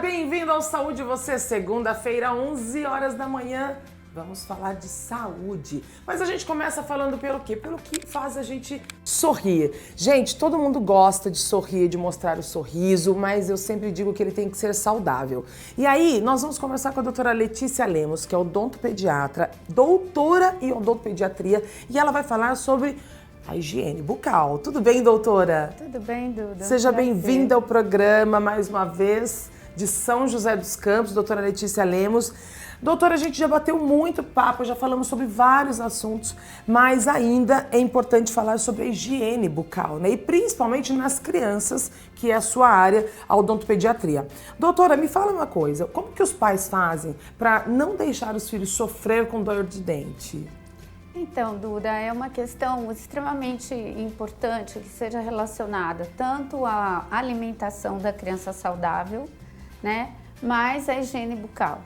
bem-vindo ao Saúde Você, segunda-feira, 11 horas da manhã. Vamos falar de saúde. Mas a gente começa falando pelo quê? Pelo que faz a gente sorrir. Gente, todo mundo gosta de sorrir, de mostrar o sorriso, mas eu sempre digo que ele tem que ser saudável. E aí, nós vamos conversar com a doutora Letícia Lemos, que é odontopediatra, doutora em odontopediatria, e ela vai falar sobre a higiene bucal. Tudo bem, doutora? Tudo bem, Duda. Seja bem-vinda ao programa, mais uma vez, de São José dos Campos, doutora Letícia Lemos. Doutora, a gente já bateu muito papo, já falamos sobre vários assuntos, mas ainda é importante falar sobre a higiene bucal, né? E principalmente nas crianças, que é a sua área, a odontopediatria. Doutora, me fala uma coisa, como que os pais fazem para não deixar os filhos sofrer com dor de dente? Então, Duda, é uma questão extremamente importante que seja relacionada tanto à alimentação da criança saudável, né, mas à higiene bucal.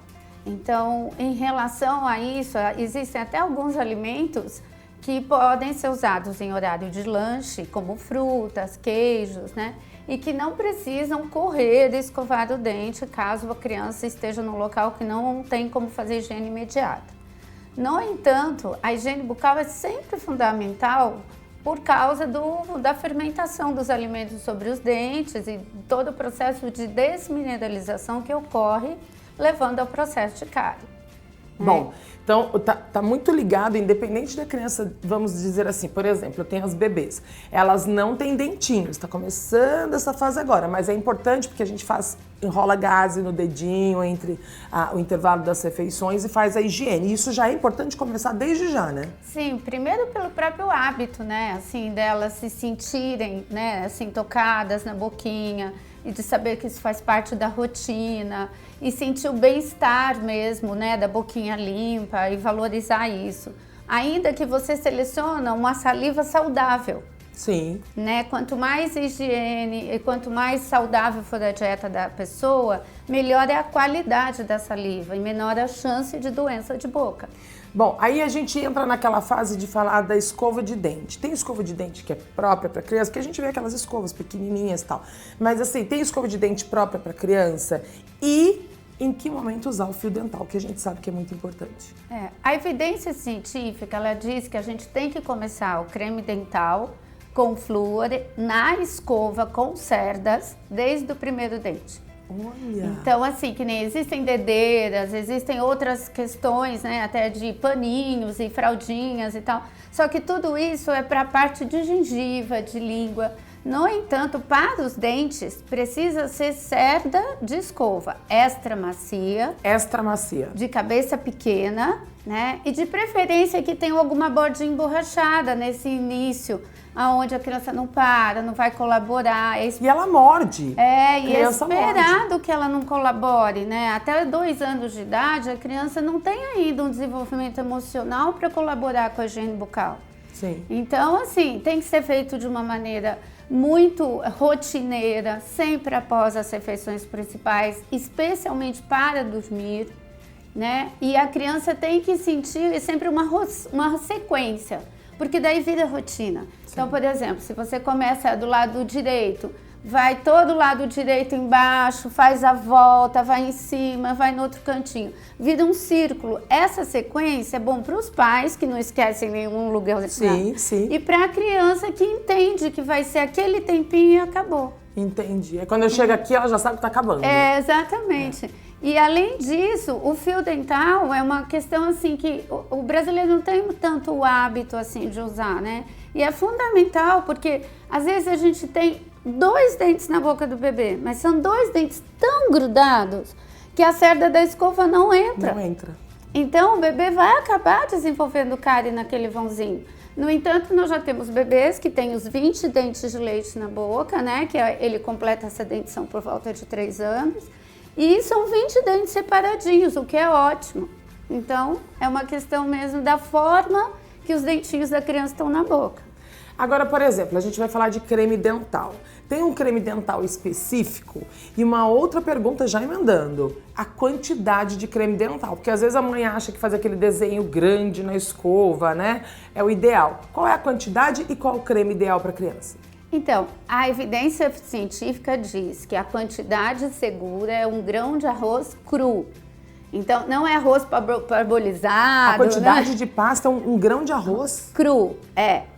Então, em relação a isso, existem até alguns alimentos que podem ser usados em horário de lanche, como frutas, queijos, né, e que não precisam correr e escovar o dente caso a criança esteja num local que não tem como fazer higiene imediata. No entanto, a higiene bucal é sempre fundamental por causa da fermentação dos alimentos sobre os dentes e todo o processo de desmineralização que ocorre, levando ao processo de cárie. Bom, então tá muito ligado, independente da criança, vamos dizer assim, por exemplo, eu tenho as bebês, elas não têm dentinhos, está começando essa fase agora, mas é importante porque a gente enrola gaze no dedinho entre o intervalo das refeições e faz a higiene. Isso já é importante começar desde já, né? Sim, primeiro pelo próprio hábito, né, assim, delas se sentirem, né, assim, tocadas na boquinha, e de saber que isso faz parte da rotina e sentir o bem-estar mesmo, né, da boquinha limpa e valorizar isso. Ainda que você seleciona uma saliva saudável. Sim. Né? Quanto mais higiene e quanto mais saudável for a dieta da pessoa, melhor é a qualidade da saliva e menor a chance de doença de boca. Bom, aí a gente entra naquela fase de falar da escova de dente. Tem escova de dente que é própria para criança, porque a gente vê aquelas escovas pequenininhas e tal. Mas assim, tem escova de dente própria para criança e em que momento usar o fio dental, que a gente sabe que é muito importante. A evidência científica, ela diz que a gente tem que começar o creme dental com flúor na escova com cerdas desde o primeiro dente. Olha. Então, assim, que nem existem dedeiras, existem outras questões, né, até de paninhos e fraldinhas e tal. Só que tudo isso é para a parte de gengiva, de língua. No entanto, para os dentes, precisa ser cerda de escova, extra macia. Extra macia. De cabeça pequena, né? E de preferência que tenha alguma bordinha emborrachada nesse início, aonde a criança não para, não vai colaborar. E ela morde. E é esperado que ela não colabore, né? Até 2 anos de idade, a criança não tem ainda um desenvolvimento emocional para colaborar com a higiene bucal. Sim. Então, assim, tem que ser feito de uma maneira muito rotineira, sempre após as refeições principais, especialmente para dormir, né? E a criança tem que sentir sempre uma sequência, porque daí vira rotina. Sim. Então, por exemplo, se você começa do lado direito, vai todo lado direito embaixo, faz a volta, vai em cima, vai no outro cantinho. Vira um círculo. Essa sequência é bom para os pais, que não esquecem nenhum lugar. Sim, sim. E para a criança que entende que vai ser aquele tempinho e acabou. Entendi. Quando eu chego aqui, ela já sabe que está acabando. Exatamente. E além disso, o fio dental é uma questão assim que o brasileiro não tem tanto o hábito assim de usar, né? E é fundamental porque às vezes a gente tem 2 dentes na boca do bebê, mas são 2 dentes tão grudados que a cerda da escova não entra. Não entra. Então o bebê vai acabar desenvolvendo cárie naquele vãozinho. No entanto, nós já temos bebês que têm os 20 dentes de leite na boca, né? Que ele completa essa dentição por volta de 3 anos. E são 20 dentes separadinhos, o que é ótimo. Então, é uma questão mesmo da forma que os dentinhos da criança estão na boca. Agora, por exemplo, a gente vai falar de creme dental. Tem um creme dental específico? E uma outra pergunta já emendando, a quantidade de creme dental. Porque às vezes a mãe acha que fazer aquele desenho grande na escova, né, é o ideal. Qual é a quantidade e qual é o creme ideal para a criança? Então, a evidência científica diz que a quantidade segura é 1 grão de arroz cru. Então, não é arroz parbolizado. A quantidade né? de pasta, um grão de arroz? Cru,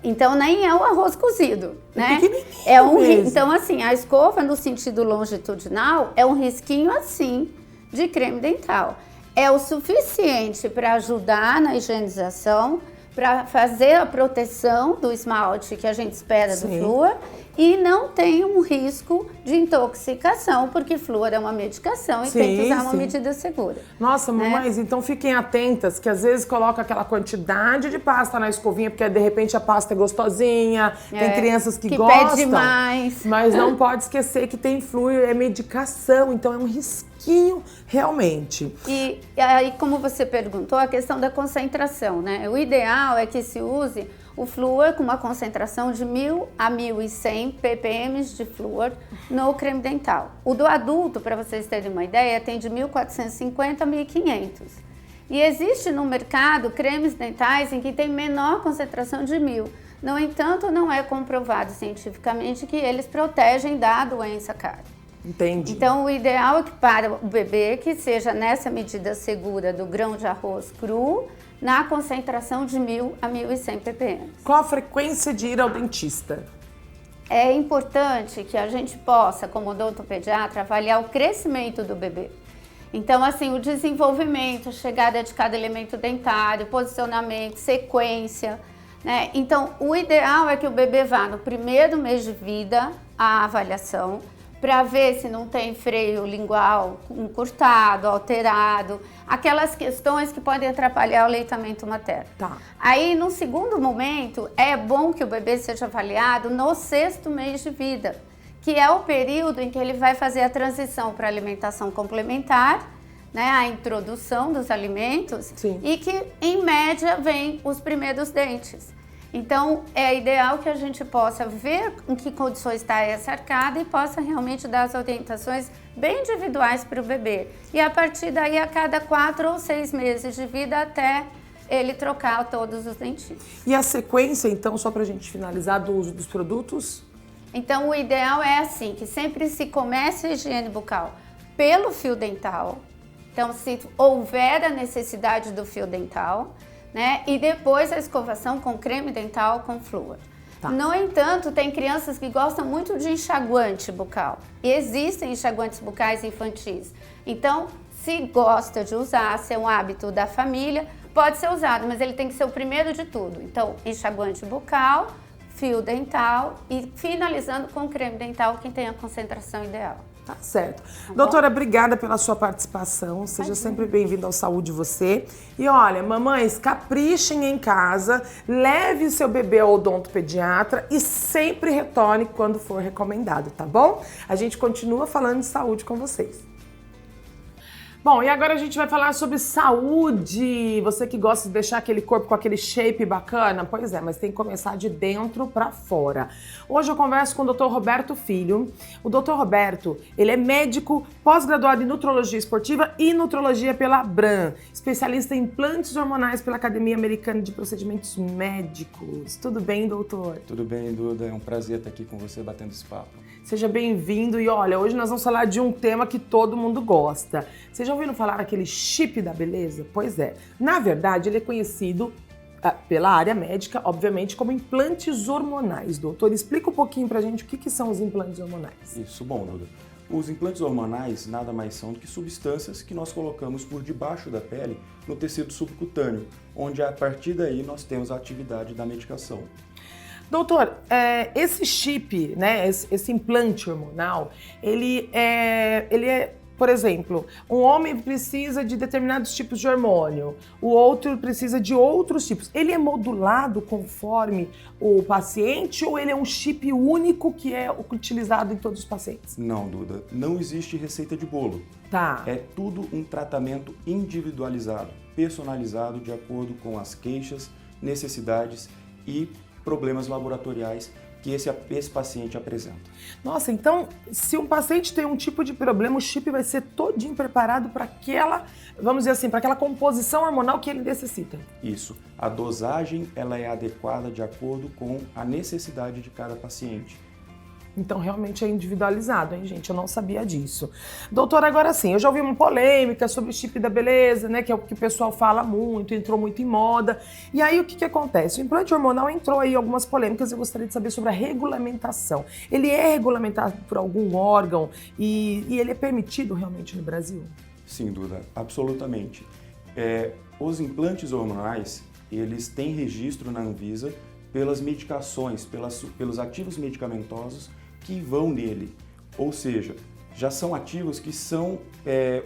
Então, nem é o arroz cozido, né? Mesmo. Então, assim, a escova no sentido longitudinal é um risquinho assim de creme dental. É o suficiente para ajudar na higienização, para fazer a proteção do esmalte que a gente espera do flúor e não tem um risco de intoxicação, porque flúor é uma medicação e tem que usar uma medida segura. Nossa, mamães, então fiquem atentas, que às vezes coloca aquela quantidade de pasta na escovinha, porque de repente a pasta é gostosinha, tem crianças que gostam. Pede mais. Mas não pode esquecer que tem flúor, é medicação, então é um risquinho realmente. E aí, como você perguntou, a questão da concentração, né? O ideal é que se use o flúor com uma concentração de 1.000 a 1.100 ppm de flúor no creme dental. O do adulto, para vocês terem uma ideia, tem de 1.450 a 1.500. E existe no mercado cremes dentais em que tem menor concentração de 1.000. No entanto, não é comprovado cientificamente que eles protegem da doença cárie. Entendi. Então, o ideal é que para o bebê que seja nessa medida segura do grão de arroz cru, na concentração de 1.000 a 1.100 ppm. Qual a frequência de ir ao dentista? É importante que a gente possa, como odontopediatra, avaliar o crescimento do bebê. Então, assim, o desenvolvimento, a chegada de cada elemento dentário, posicionamento, sequência, né? Então, o ideal é que o bebê vá no primeiro mês de vida à avaliação, para ver se não tem freio lingual encurtado, alterado, aquelas questões que podem atrapalhar o aleitamento materno. Tá. Aí, no segundo momento, é bom que o bebê seja avaliado no 6º mês de vida, que é o período em que ele vai fazer a transição para a alimentação complementar, né, a introdução dos alimentos, e que, em média, vem os primeiros dentes. Então, é ideal que a gente possa ver em que condições está essa arcada e possa realmente dar as orientações bem individuais para o bebê. E a partir daí, a cada 4 ou 6 meses de vida, até ele trocar todos os dentinhos. E a sequência, então, só para a gente finalizar, do uso dos produtos? Então, o ideal é assim, que sempre se comece a higiene bucal pelo fio dental. Então, se houver a necessidade do fio dental, né? E depois a escovação com creme dental com flúor. Tá. No entanto, tem crianças que gostam muito de enxaguante bucal. E existem enxaguantes bucais infantis. Então, se gosta de usar, se é um hábito da família, pode ser usado, mas ele tem que ser o primeiro de tudo. Então, enxaguante bucal, fio dental e finalizando com creme dental, que tem a concentração ideal. Tá certo. Doutora, obrigada pela sua participação. Seja sempre bem-vinda ao Saúde Você. E olha, mamães, caprichem em casa, leve o seu bebê ao odontopediatra e sempre retorne quando for recomendado, tá bom? A gente continua falando de saúde com vocês. Bom, e agora a gente vai falar sobre saúde. Você que gosta de deixar aquele corpo com aquele shape bacana? Pois é, mas tem que começar de dentro para fora. Hoje eu converso com o Dr. Roberto Filho. O Dr. Roberto, ele é médico, pós-graduado em nutrologia esportiva e nutrologia pela Abram, especialista em implantes hormonais pela Academia Americana de Procedimentos Médicos. Tudo bem, doutor? Tudo bem, Duda. É um prazer estar aqui com você batendo esse papo. Seja bem-vindo. E olha, hoje nós vamos falar de um tema que todo mundo gosta. Vocês já ouviram falar daquele chip da beleza? Pois é. Na verdade, ele é conhecido pela área médica, obviamente, como implantes hormonais. Doutor, explica um pouquinho pra gente o que são os implantes hormonais. Isso, bom, Duda. Os implantes hormonais nada mais são do que substâncias que nós colocamos por debaixo da pele no tecido subcutâneo, onde a partir daí nós temos a atividade da medicação. Doutor, esse chip, né, esse implante hormonal, ele é, por exemplo, um homem precisa de determinados tipos de hormônio, o outro precisa de outros tipos. Ele é modulado conforme o paciente ou ele é um chip único que é utilizado em todos os pacientes? Não, Duda, não existe receita de bolo. Tá. É tudo um tratamento individualizado, personalizado de acordo com as queixas, necessidades e problemas laboratoriais que esse paciente apresenta. Nossa, então, se um paciente tem um tipo de problema, o chip vai ser todinho preparado para aquela, vamos dizer assim, para aquela composição hormonal que ele necessita. Isso. A dosagem, ela é adequada de acordo com a necessidade de cada paciente. Então, realmente é individualizado, hein, gente? Eu não sabia disso. Doutora, agora sim, eu já ouvi uma polêmica sobre o chip da beleza, né? Que é o que o pessoal fala muito, entrou muito em moda. E aí, o que acontece? O implante hormonal entrou aí em algumas polêmicas. Eu gostaria de saber sobre a regulamentação. Ele é regulamentado por algum órgão e ele é permitido realmente no Brasil? Sim, Duda, absolutamente. Os implantes hormonais, eles têm registro na Anvisa pelas medicações, pelos ativos medicamentosos que vão nele. Ou seja, já são ativos que são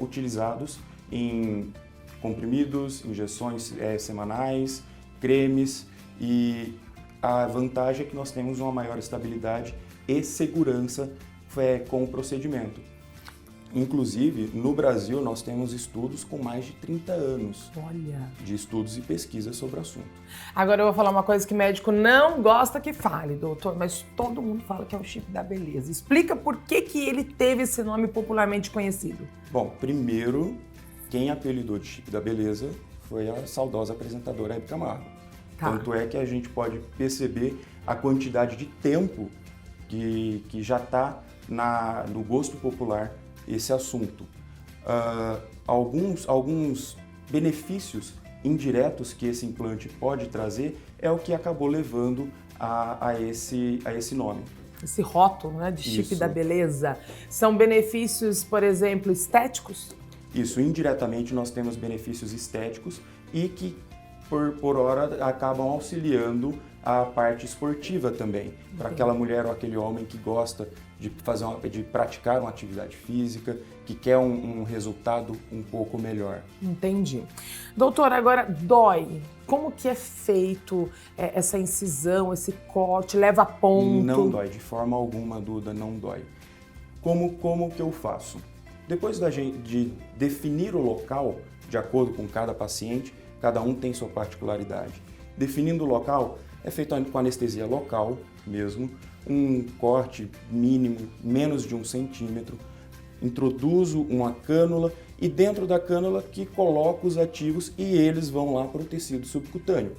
utilizados em comprimidos, injeções semanais, cremes, e a vantagem é que nós temos uma maior estabilidade e segurança com o procedimento. Inclusive, no Brasil, nós temos estudos com mais de 30 anos de estudos e pesquisas sobre o assunto. Agora eu vou falar uma coisa que médico não gosta que fale, doutor, mas todo mundo fala que é o chip da beleza. Explica por que ele teve esse nome popularmente conhecido. Bom, primeiro, quem apelidou de chip da beleza foi a saudosa apresentadora Hebe Camargo. Tá. Tanto é que a gente pode perceber a quantidade de tempo que já está no gosto popular esse assunto. Alguns benefícios indiretos que esse implante pode trazer é o que acabou levando a esse nome. Esse rótulo, né, de chip da beleza. São benefícios, por exemplo, estéticos? Isso, indiretamente nós temos benefícios estéticos e que, por hora, acabam auxiliando a parte esportiva também, para aquela mulher ou aquele homem que gosta de praticar uma atividade física, que quer um resultado um pouco melhor. Entendi. Doutor, agora dói. Como que é feito essa incisão, esse corte? Leva a ponto? Não dói, de forma alguma, Duda, não dói. Como que eu faço? Depois de definir o local, de acordo com cada paciente, cada um tem sua particularidade. Definindo o local, é feito com anestesia local mesmo, um corte mínimo, menos de 1 centímetro, introduzo uma cânula e dentro da cânula que coloco os ativos e eles vão lá para o tecido subcutâneo.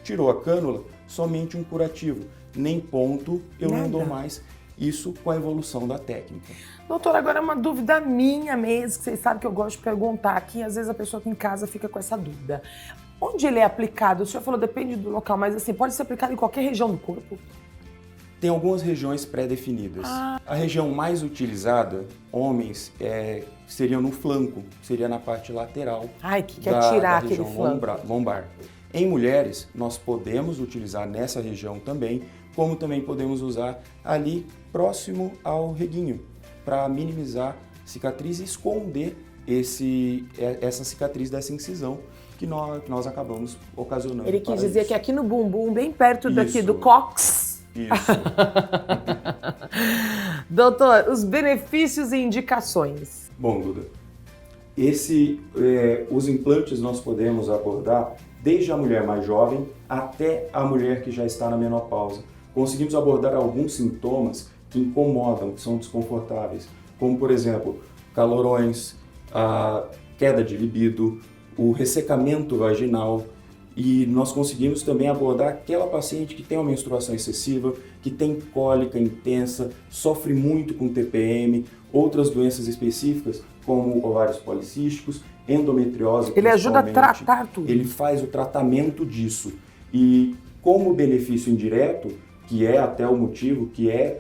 Tirou a cânula, somente um curativo, nem ponto eu não dou mais, isso com a evolução da técnica. Doutor, agora é uma dúvida minha mesmo, que vocês sabem que eu gosto de perguntar aqui, às vezes a pessoa aqui em casa fica com essa dúvida. Onde ele é aplicado? O senhor falou depende do local, mas assim, pode ser aplicado em qualquer região do corpo? Tem algumas regiões pré-definidas. A região mais utilizada, homens, seria no flanco, seria na parte lateral. Ai, que quer tirar aquele região flanco. lombar. Em mulheres, nós podemos utilizar nessa região também, como também podemos usar ali próximo ao reguinho, para minimizar cicatriz e esconder essa cicatriz dessa incisão que nós acabamos ocasionando. Ele quis dizer que aqui no bumbum, bem perto daqui Isso. do cóccix. Isso. Doutor, os benefícios e indicações. Bom, Duda, os implantes nós podemos abordar desde a mulher mais jovem até a mulher que já está na menopausa. Conseguimos abordar alguns sintomas que incomodam, que são desconfortáveis, como, por exemplo, calorões, a queda de libido, o ressecamento vaginal, e nós conseguimos também abordar aquela paciente que tem uma menstruação excessiva, que tem cólica intensa, sofre muito com TPM, outras doenças específicas como ovários policísticos, endometriose. Ele ajuda a tratar tudo. Ele faz o tratamento disso. E como benefício indireto, que é até o motivo que é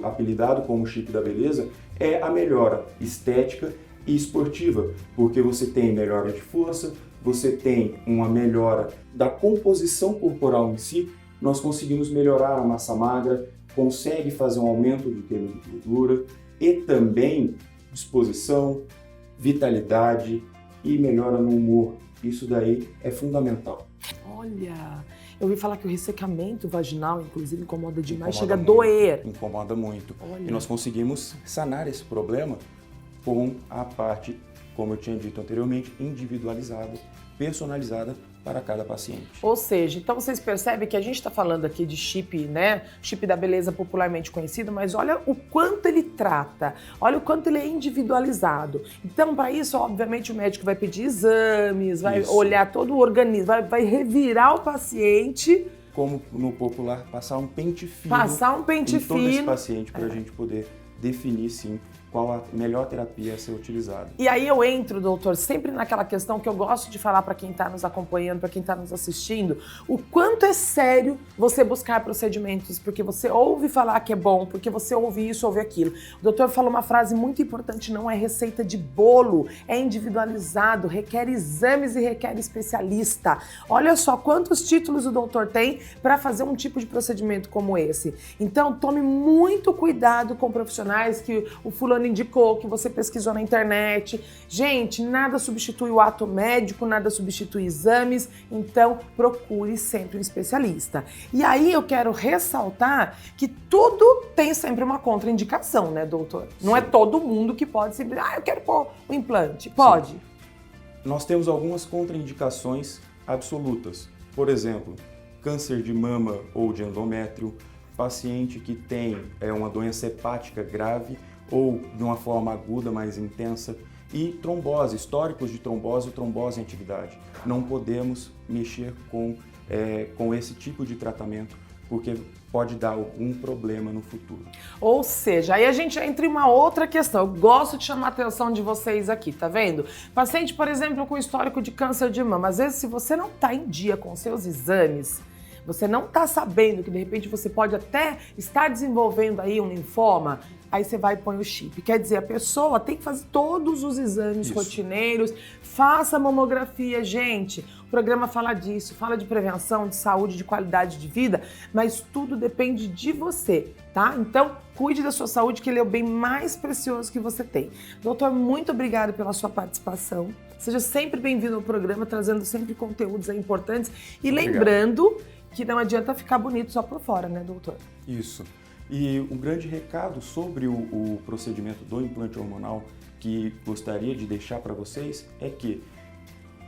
apelidado como chip da beleza, é a melhora estética e esportiva, porque você tem melhora de força, você tem uma melhora da composição corporal em si, nós conseguimos melhorar a massa magra, consegue fazer um aumento do termo de gordura e também disposição, vitalidade e melhora no humor. Isso daí é fundamental. Olha, eu ouvi falar que o ressecamento vaginal, inclusive, incomoda demais, chega a muito, doer. Incomoda muito. Olha. E nós conseguimos sanar esse problema com a parte, como eu tinha dito anteriormente, individualizada, personalizada para cada paciente. Ou seja, então vocês percebem que a gente está falando aqui de chip, né? Chip da beleza popularmente conhecido, mas olha o quanto ele trata, olha o quanto ele é individualizado. Então, para isso, obviamente, o médico vai pedir exames, vai olhar todo o organismo, vai revirar o paciente como no popular, passar um pente fino Passar um pente em todo esse fino. paciente para a gente poder definir, sim, qual a melhor terapia a ser utilizada. E aí eu entro, doutor, sempre naquela questão que eu gosto de falar para quem está nos acompanhando, para quem está nos assistindo, o quanto é sério você buscar procedimentos, porque você ouve falar que é bom, porque você ouve isso, ouve aquilo. O doutor falou uma frase muito importante, não é receita de bolo, é individualizado, requer exames e requer especialista. Olha só quantos títulos o doutor tem para fazer um tipo de procedimento como esse. Então, tome muito cuidado com profissionais que o fulano indicou, que você pesquisou na internet. Gente, nada substitui o ato médico, nada substitui exames, então procure sempre um especialista. E aí eu quero ressaltar que tudo tem sempre uma contraindicação, né, doutor? Não é todo mundo que pode simplesmente, eu quero pôr o implante. Pode? Sim. Nós temos algumas contraindicações absolutas. Por exemplo, câncer de mama ou de endométrio, paciente que tem uma doença hepática grave ou de uma forma aguda mais intensa, e trombose, históricos de trombose ou trombose em atividade. Não podemos mexer com esse tipo de tratamento, porque pode dar algum problema no futuro. Ou seja, aí a gente entra em uma outra questão. Eu gosto de chamar a atenção de vocês aqui, tá vendo? Paciente, por exemplo, com histórico de câncer de mama. Às vezes, se você não está em dia com seus exames, você não está sabendo que de repente você pode até estar desenvolvendo aí um linfoma, aí você vai e põe o chip. Quer dizer, a pessoa tem que fazer todos os exames rotineiros, faça mamografia, gente. O programa fala disso, fala de prevenção, de saúde, de qualidade de vida, mas tudo depende de você, tá? Então, cuide da sua saúde, que ele é o bem mais precioso que você tem. Doutor, muito obrigada pela sua participação. Seja sempre bem-vindo ao programa, trazendo sempre conteúdos aí importantes. E lembrando que não adianta ficar bonito só por fora, né, doutor? Isso. E um grande recado sobre o procedimento do implante hormonal que gostaria de deixar para vocês é que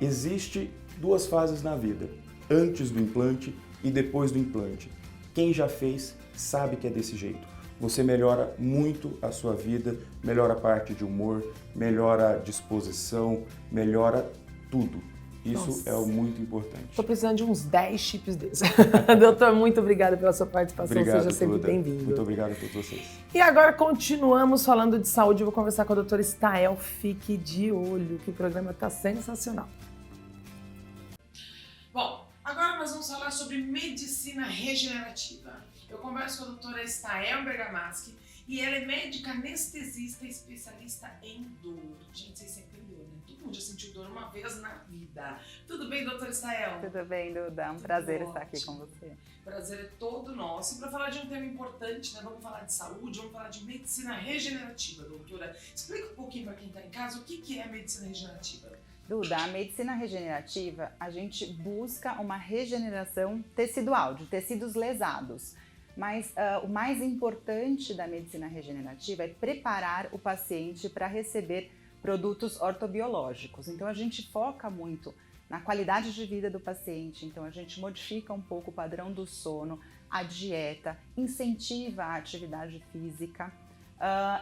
existe duas fases na vida, antes do implante e depois do implante. Quem já fez sabe que é desse jeito. Você melhora muito a sua vida, melhora a parte de humor, melhora a disposição, melhora tudo. Isso é muito importante. Estou precisando de uns 10 chips desses. Doutor, muito obrigada pela sua participação. Obrigado, seja sempre bem-vindo. Muito obrigado a todos vocês. E agora continuamos falando de saúde. Eu vou conversar com a doutora Estael. Fique de olho, que o programa está sensacional. Bom, agora nós vamos falar sobre medicina regenerativa. Eu converso com a doutora Estael Bergamaschi e ela é médica anestesista e especialista em dor. Gente, vocês sentem dor, né? Todo mundo já sentiu dor uma vez na vida. Tudo bem, doutora Estael? Tudo bem, Duda. É um prazer estar aqui com você. Prazer é todo nosso. E para falar de um tema importante, né? Vamos falar de saúde, vamos falar de medicina regenerativa, doutora. Explica um pouquinho para quem está em casa o que é a medicina regenerativa. Duda, a medicina regenerativa, a gente busca uma regeneração tecidual, de tecidos lesados. Mas o mais importante da medicina regenerativa é preparar o paciente para receber produtos ortobiológicos. Então a gente foca muito na qualidade de vida do paciente, então a gente modifica um pouco o padrão do sono, a dieta, incentiva a atividade física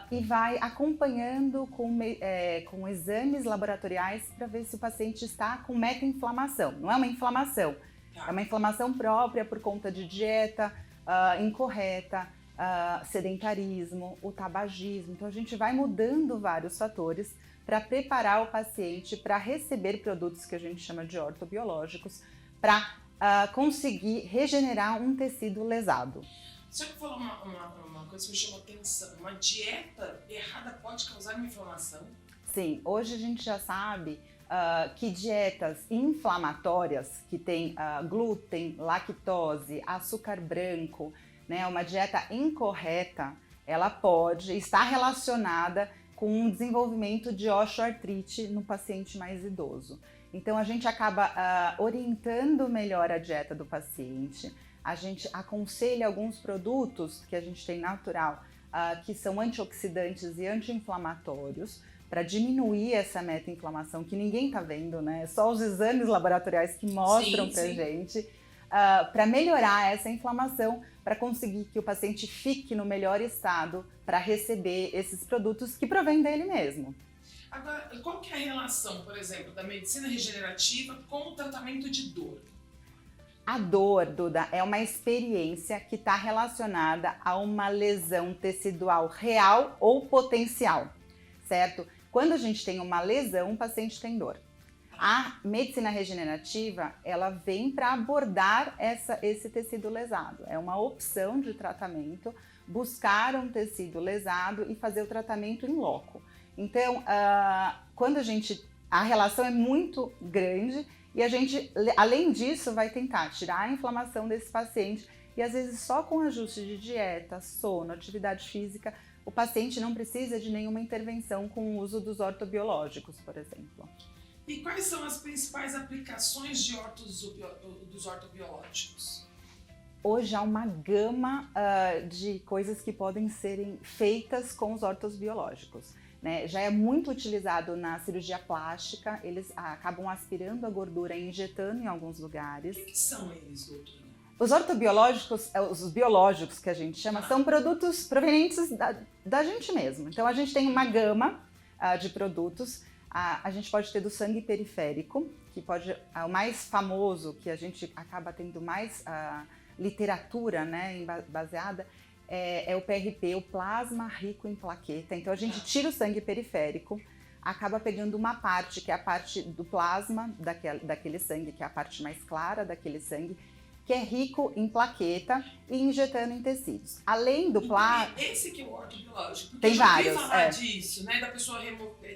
e vai acompanhando com exames laboratoriais para ver se o paciente está com meta-inflamação. Não é uma inflamação, é uma inflamação própria por conta de dieta incorreta, sedentarismo, o tabagismo. Então a gente vai mudando vários fatores para preparar o paciente para receber produtos que a gente chama de ortobiológicos para conseguir regenerar um tecido lesado. Você falou uma coisa que me chamou a atenção. Uma dieta errada pode causar uma inflamação? Sim, hoje a gente já sabe que dietas inflamatórias, que tem glúten, lactose, açúcar branco, né, uma dieta incorreta, ela pode estar relacionada com o desenvolvimento de osteoartrite no paciente mais idoso. Então a gente acaba orientando melhor a dieta do paciente, a gente aconselha alguns produtos que a gente tem natural, que são antioxidantes e anti-inflamatórios, para diminuir essa meta-inflamação que ninguém está vendo, né? Só os exames laboratoriais que mostram para a gente, para melhorar essa inflamação, para conseguir que o paciente fique no melhor estado para receber esses produtos que provêm dele mesmo. Agora, qual que é a relação, por exemplo, da medicina regenerativa com o tratamento de dor? A dor, Duda, é uma experiência que está relacionada a uma lesão tecidual real ou potencial, certo? Quando a gente tem uma lesão, o paciente tem dor. A medicina regenerativa, ela vem para abordar esse tecido lesado. É uma opção de tratamento, buscar um tecido lesado e fazer o tratamento in loco. Então, a relação é muito grande e a gente, além disso, vai tentar tirar a inflamação desse paciente e às vezes só com ajuste de dieta, sono, atividade física, o paciente não precisa de nenhuma intervenção com o uso dos ortobiológicos, por exemplo. E quais são as principais aplicações dos ortobiológicos? Hoje há uma gama de coisas que podem serem feitas com os ortobiológicos. Né? Já é muito utilizado na cirurgia plástica, eles acabam aspirando a gordura e injetando em alguns lugares. O que são eles, doutora? Os ortobiológicos, os biológicos que a gente chama, são produtos provenientes da gente mesmo. Então a gente tem uma gama de produtos. A gente pode ter do sangue periférico, que o mais famoso, que a gente acaba tendo mais literatura, né, baseada, é o PRP, o plasma rico em plaqueta. Então a gente tira o sangue periférico, acaba pegando uma parte, que é a parte do plasma daquele sangue, que é a parte mais clara daquele sangue, que é rico em plaqueta e injetando em tecidos. Além do plasma... Esse que é o ortobiológico. Tem vários. Eu falar disso, né? Da pessoa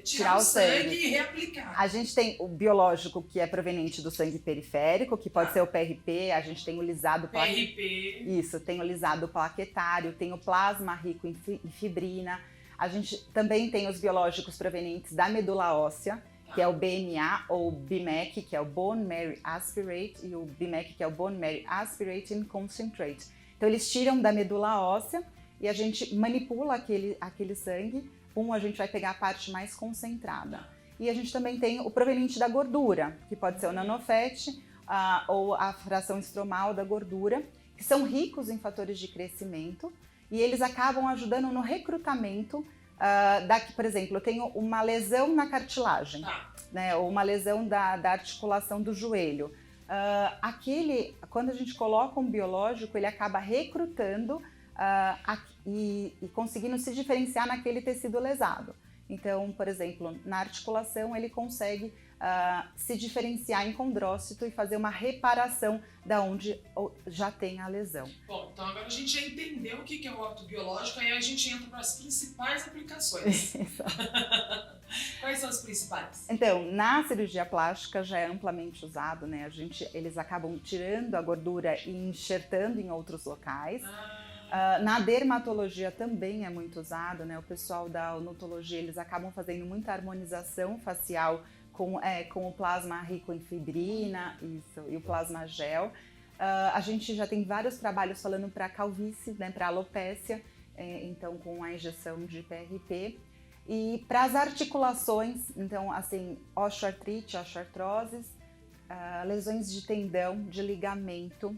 tirar o sangue e reaplicar. A gente tem o biológico, que é proveniente do sangue periférico, que pode ser o PRP, a gente tem o lisado... PRP. Isso, tem o lisado plaquetário, tem o plasma rico em fibrina. A gente também tem os biológicos provenientes da medula óssea, que é o BMA ou BMAC, que é o Bone Marrow Aspirate, e o BMAC, que é o Bone Marrow Aspirate and Concentrate. Então eles tiram da medula óssea e a gente manipula aquele sangue, a gente vai pegar a parte mais concentrada. E a gente também tem o proveniente da gordura, que pode ser o nanofat ou a fração estromal da gordura, que são ricos em fatores de crescimento e eles acabam ajudando no recrutamento. Por exemplo, eu tenho uma lesão na cartilagem, né, ou uma lesão da articulação do joelho. Quando a gente coloca um biológico, ele acaba recrutando e conseguindo se diferenciar naquele tecido lesado. Então, por exemplo, na articulação ele consegue se diferenciar em condrócito e fazer uma reparação da onde já tem a lesão. Bom, então agora a gente já entendeu o que é o ortobiológico, aí a gente entra para as principais aplicações. Quais são as principais? Então, na cirurgia plástica já é amplamente usado, né? Eles acabam tirando a gordura e enxertando em outros locais. Na dermatologia também é muito usado, né? O pessoal da odontologia, eles acabam fazendo muita harmonização facial com o plasma rico em fibrina e o plasma gel. A gente já tem vários trabalhos falando para calvície, né, para alopécia, então com a injeção de PRP. E para as articulações, então assim, osteoartrite, osteoartroses, lesões de tendão, de ligamento.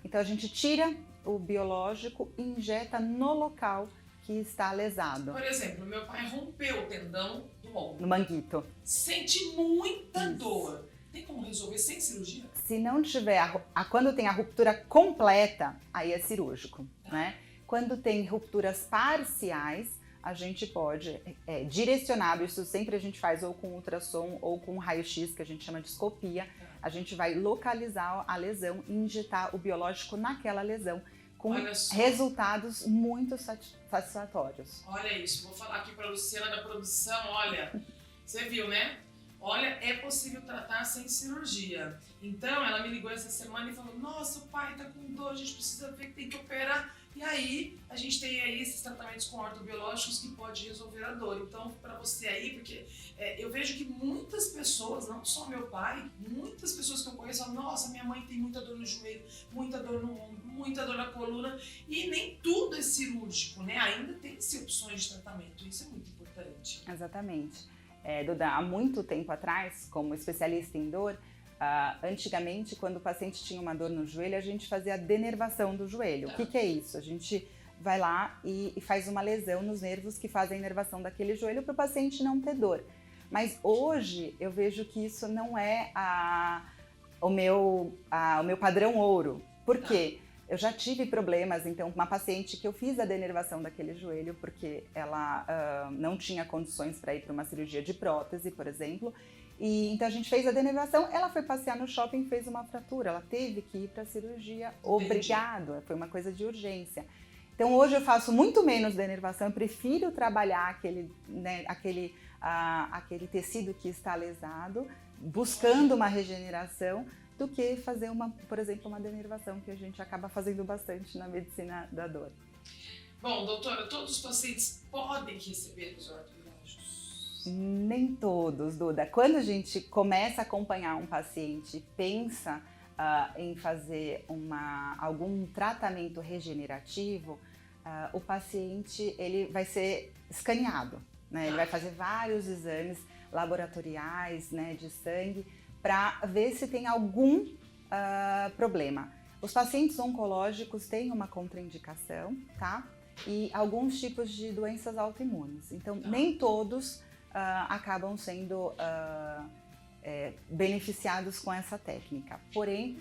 Então a gente tira o biológico e injeta no local que está lesado. Por exemplo, meu pai rompeu o tendão do ombro. No manguito. Sente muita dor. Tem como resolver sem cirurgia? Se não tiver, quando tem a ruptura completa, aí é cirúrgico, né? Quando tem rupturas parciais, a gente pode, direcionado, isso sempre a gente faz ou com ultrassom ou com raio-x, que a gente chama de escopia, a gente vai localizar a lesão e injetar o biológico naquela lesão, com resultados muito satisfatórios. Olha isso, vou falar aqui para a Luciana da produção, olha, você viu, né? Olha, é possível tratar sem cirurgia. Então, ela me ligou essa semana e falou, nossa, o pai tá com dor, a gente precisa ver que tem que operar. E aí, a gente tem aí esses tratamentos com ortobiológicos que pode resolver a dor. Então, para você aí, porque eu vejo que muitas pessoas, não só meu pai, muitas pessoas que eu conheço falam, nossa, minha mãe tem muita dor no joelho, muita dor no ombro, muita dor na coluna, e nem tudo é cirúrgico, né? Ainda tem-se opções de tratamento, isso é muito importante. Exatamente. Duda, há muito tempo atrás, como especialista em dor, antigamente, quando o paciente tinha uma dor no joelho, a gente fazia a denervação do joelho. O que é isso? A gente vai lá e faz uma lesão nos nervos que fazem a inervação daquele joelho para o paciente não ter dor. Mas hoje eu vejo que isso não é o meu padrão ouro. Por quê? Eu já tive problemas, então, com uma paciente que eu fiz a denervação daquele joelho porque ela não tinha condições para ir para uma cirurgia de prótese, por exemplo. E então a gente fez a denervação, ela foi passear no shopping e fez uma fratura. Ela teve que ir para a cirurgia, obrigado, foi uma coisa de urgência. Então hoje eu faço muito menos denervação, eu prefiro trabalhar aquele tecido que está lesado, buscando uma regeneração, do que fazer, por exemplo, uma denervação, que a gente acaba fazendo bastante na medicina da dor. Bom, doutora, todos os pacientes podem receber os ortobiológicos? Nem todos, Duda. Quando a gente começa a acompanhar um paciente e pensa em fazer algum tratamento regenerativo, o paciente ele vai ser escaneado, né? Ele vai fazer vários exames laboratoriais, né, de sangue, para ver se tem algum problema. Os pacientes oncológicos têm uma contraindicação, tá? E alguns tipos de doenças autoimunes. Então, nem todos acabam sendo beneficiados com essa técnica. Porém,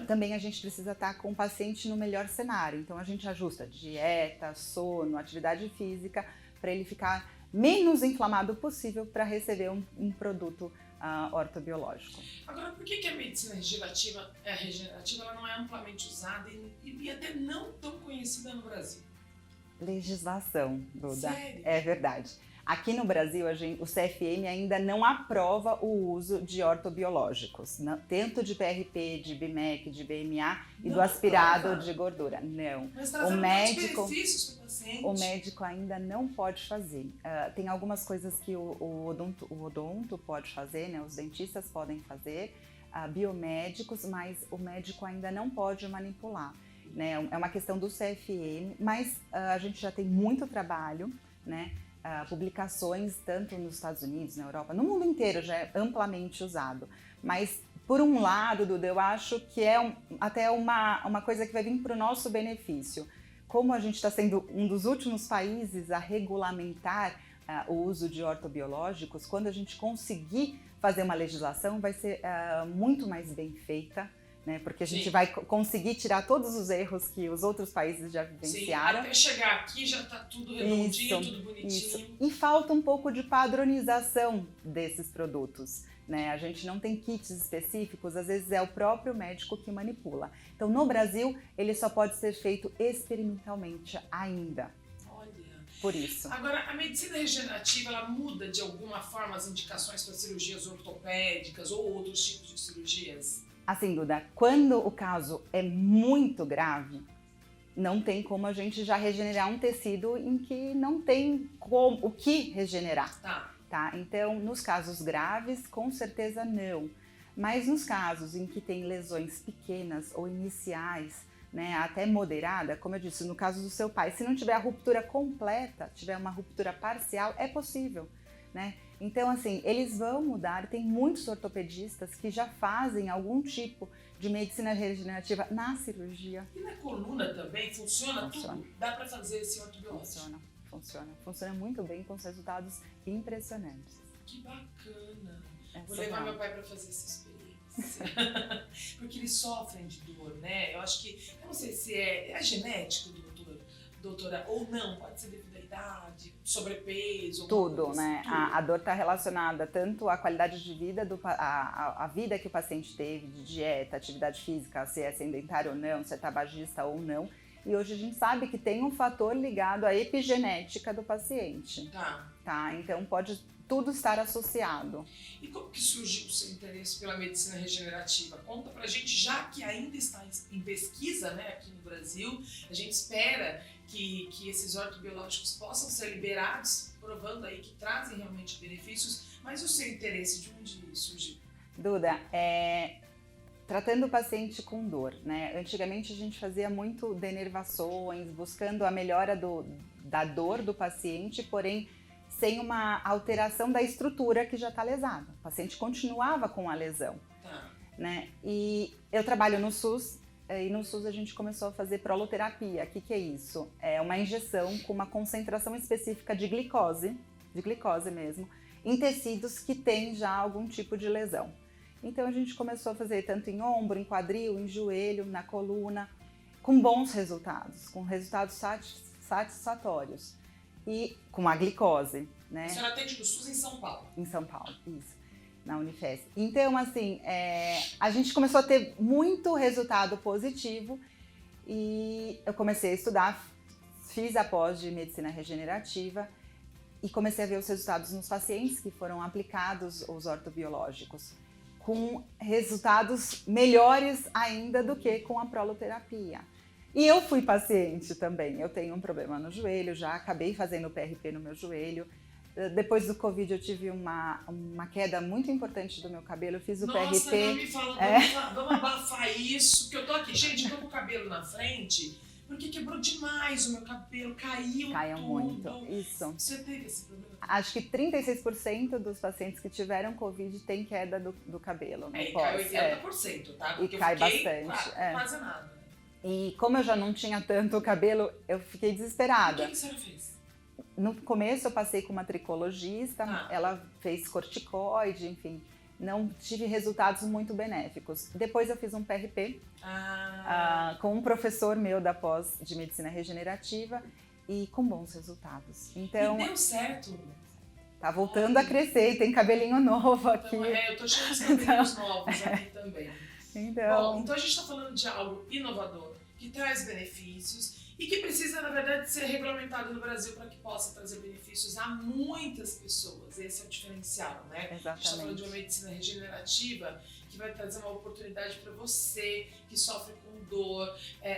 também a gente precisa estar com o paciente no melhor cenário. Então, a gente ajusta dieta, sono, atividade física, para ele ficar menos inflamado possível para receber um produto ortobiológico. Agora, por que a medicina regenerativa ela não é amplamente usada e até não tão conhecida no Brasil? Legislação, Duda. Sério? É verdade. Aqui no Brasil, o CFM ainda não aprova o uso de ortobiológicos, tanto de PRP, de BMEC, de BMA e do aspirado de gordura. Não. Mas trazendo benefícios para o paciente. O médico ainda não pode fazer. Tem algumas coisas que o odonto pode fazer, né? Os dentistas podem fazer, biomédicos, mas o médico ainda não pode manipular, né? É uma questão do CFM, mas a gente já tem muito trabalho, né? Publicações tanto nos Estados Unidos, na Europa, no mundo inteiro já é amplamente usado. Mas, por um lado, Duda, eu acho que é até uma coisa que vai vir para o nosso benefício. Como a gente está sendo um dos últimos países a regulamentar o uso de ortobiológicos, quando a gente conseguir fazer uma legislação, vai ser muito mais bem feita, né? Porque a gente vai conseguir tirar todos os erros que os outros países já vivenciaram. Sim, até chegar aqui já está tudo redondinho, tudo bonitinho. Isso. E falta um pouco de padronização desses produtos, né? A gente não tem kits específicos, às vezes é o próprio médico que manipula. Então, no Brasil, ele só pode ser feito experimentalmente ainda. Olha. Por isso. Agora, a medicina regenerativa, ela muda de alguma forma as indicações para cirurgias ortopédicas ou outros tipos de cirurgias? Assim, Duda, quando o caso é muito grave, não tem como a gente já regenerar um tecido em que não tem o que regenerar. Tá? Então, nos casos graves, com certeza não. Mas nos casos em que tem lesões pequenas ou iniciais, né, até moderada, como eu disse, no caso do seu pai, se não tiver a ruptura completa, tiver uma ruptura parcial, é possível, né? Então, assim, eles vão mudar. Tem muitos ortopedistas que já fazem algum tipo de medicina regenerativa na cirurgia. E na coluna também? Funciona tudo? Dá para fazer esse ortobiológico? Funciona muito bem, com resultados impressionantes. Que bacana! Vou levar meu pai para fazer essa experiência. Porque eles sofrem de dor, né? Eu acho que, eu não sei se é genético, doutora, ou não, pode ser devido à idade, sobrepeso. Tudo, né? A dor está relacionada tanto à qualidade de vida, a vida que o paciente teve, de dieta, atividade física, se é sedentário ou não, se é tabagista ou não. E hoje a gente sabe que tem um fator ligado à epigenética do paciente. Tá? Então pode tudo estar associado. E como que surgiu o seu interesse pela medicina regenerativa? Conta pra gente, já que ainda está em pesquisa, né, aqui no Brasil, a gente espera que esses ortobiológicos possam ser liberados, provando aí que trazem realmente benefícios, mas o seu interesse de onde surgiu? Duda, tratando o paciente com dor, né? Antigamente a gente fazia muito denervações, buscando a melhora da dor do paciente, porém sem uma alteração da estrutura que já está lesada. O paciente continuava com a lesão, né? E eu trabalho no SUS, e no SUS a gente começou a fazer proloterapia. O que é isso? É uma injeção com uma concentração específica de glicose mesmo, em tecidos que têm já algum tipo de lesão. Então a gente começou a fazer tanto em ombro, em quadril, em joelho, na coluna, com bons resultados, com resultados satisfatórios e com a glicose, né? A senhora atende no SUS em São Paulo? Em São Paulo, isso, na Unifesp. Então, assim, a gente começou a ter muito resultado positivo e eu comecei a estudar, fiz a pós de medicina regenerativa e comecei a ver os resultados nos pacientes que foram aplicados os ortobiológicos, com resultados melhores ainda do que com a proloterapia. E eu fui paciente também, eu tenho um problema no joelho, já acabei fazendo PRP no meu joelho. Depois do Covid eu tive uma queda muito importante do meu cabelo, eu fiz o PRP. Nossa, não me fala, vamos abafar isso, que eu tô aqui, gente, eu tô com o cabelo na frente, porque quebrou demais o meu cabelo, caiu tudo. Muito, isso. Você teve esse problema? Acho que 36% dos pacientes que tiveram Covid têm queda do cabelo. E cai 80%, tá? Porque e cai eu fiquei bastante. quase nada. E como eu já não tinha tanto cabelo, eu fiquei desesperada. O que a senhora fez? No começo eu passei com uma tricologista, ela fez corticoide, enfim, não tive resultados muito benéficos. Depois eu fiz um PRP com um professor meu da pós de medicina regenerativa e com bons resultados. Então, e deu certo? Tá voltando a crescer e tem cabelinho novo aqui. Então, eu tô cheio de cabelinhos novos aqui também. Bom, então a gente está falando de algo inovador, que traz benefícios e que precisa, na verdade, ser regulamentado no Brasil para que possa trazer benefícios a muitas pessoas. Esse é o diferencial, né? Exatamente. A gente está falando de uma medicina regenerativa que vai trazer uma oportunidade para você que sofre com dor,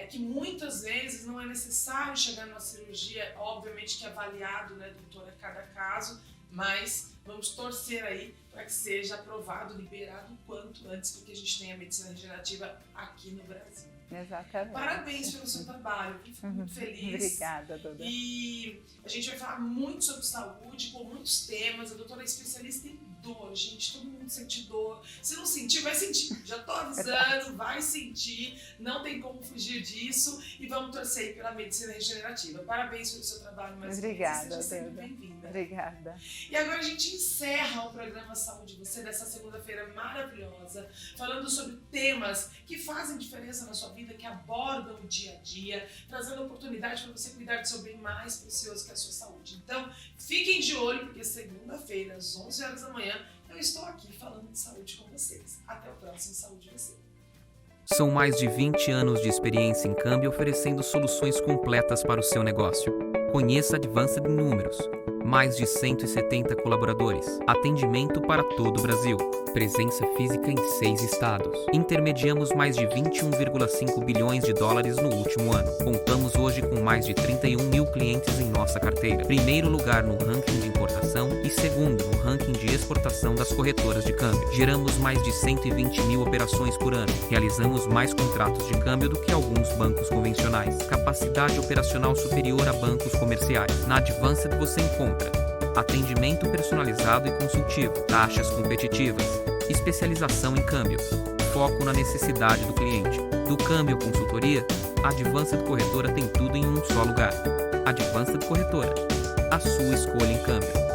que muitas vezes não é necessário chegar numa cirurgia, obviamente que é avaliado, né, doutor, a cada caso, mas vamos torcer aí para que seja aprovado, liberado o quanto antes, porque a gente tem a medicina regenerativa aqui no Brasil. Exatamente. Parabéns pelo seu trabalho, fico muito feliz. Obrigada, Duda. E a gente vai falar muito sobre saúde, com muitos temas. A doutora é especialista em dor, gente, todo mundo sente dor. Se não sentir, vai sentir. Já tô avisando, vai sentir, não tem como fugir disso. E vamos torcer aí pela medicina regenerativa. Parabéns pelo seu trabalho mais uma vez. Obrigada, Seja sempre bem-vinda. Obrigada. E agora a gente encerra o programa Saúde Você dessa segunda-feira maravilhosa, falando sobre temas que fazem diferença na sua vida, que abordam o dia a dia, trazendo oportunidade para você cuidar do seu bem mais precioso, que é a sua saúde. Então, fiquem de olho, porque segunda-feira, às 11 horas da manhã, eu estou aqui falando de saúde com vocês. Até o próximo Saúde Você. São mais de 20 anos de experiência em câmbio oferecendo soluções completas para o seu negócio. Conheça a Advanced Números. Mais de 170 colaboradores. Atendimento para todo o Brasil. Presença física em 6 estados. Intermediamos mais de 21,5 bilhões de dólares no último ano. Contamos hoje com mais de 31 mil clientes em nossa carteira. Primeiro lugar no ranking de importação e segundo no ranking de exportação das corretoras de câmbio. Geramos mais de 120 mil operações por ano. Realizamos mais contratos de câmbio do que alguns bancos convencionais. Capacidade operacional superior a bancos comerciais. Na Advanced você encontra atendimento personalizado e consultivo, taxas competitivas, especialização em câmbio, foco na necessidade do cliente. Do câmbio à consultoria, a Advanced Corretora tem tudo em um só lugar. Advanced Corretora, a sua escolha em câmbio.